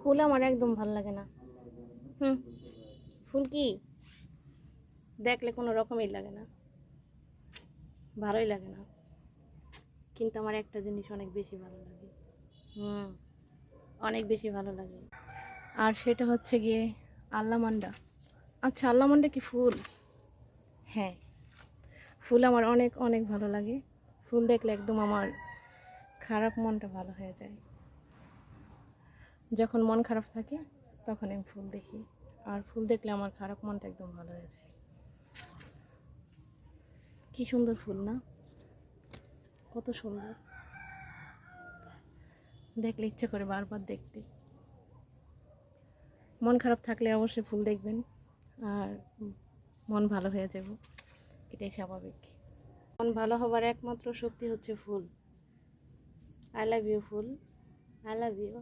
ফুল আমার একদম ভালো লাগে না। হুম, ফুল কি দেখলে কোনো রকমই লাগে না, ভালোই লাগে না। কিন্তু আমার একটা জিনিস অনেক বেশি ভালো লাগে। হুম, অনেক বেশি ভালো লাগে। আর সেটা হচ্ছে গিয়ে আল্লামান্ডা। আচ্ছা, আল্লামান্ডা কি ফুল? হ্যাঁ, ফুল আমার অনেক অনেক ভালো লাগে। ফুল দেখলে একদম আমার খারাপ মনটা ভালো হয়ে যায়। যখন মন খারাপ থাকে তখন আমি ফুল দেখি, আর ফুল দেখলে আমার খারাপ মনটা একদম ভালো হয়ে যায়। কি সুন্দর ফুল না? কত সুন্দর, দেখলে ইচ্ছে করে বারবার দেখতে। মন খারাপ থাকলে অবশ্যই ফুল দেখবেন, আর মন ভালো হয়ে যাব, এটাই স্বাভাবিক। মন ভালো হবার একমাত্র শক্তি হচ্ছে ফুল। আই লাভ ইউ ফুল, আই লাভ ইউ।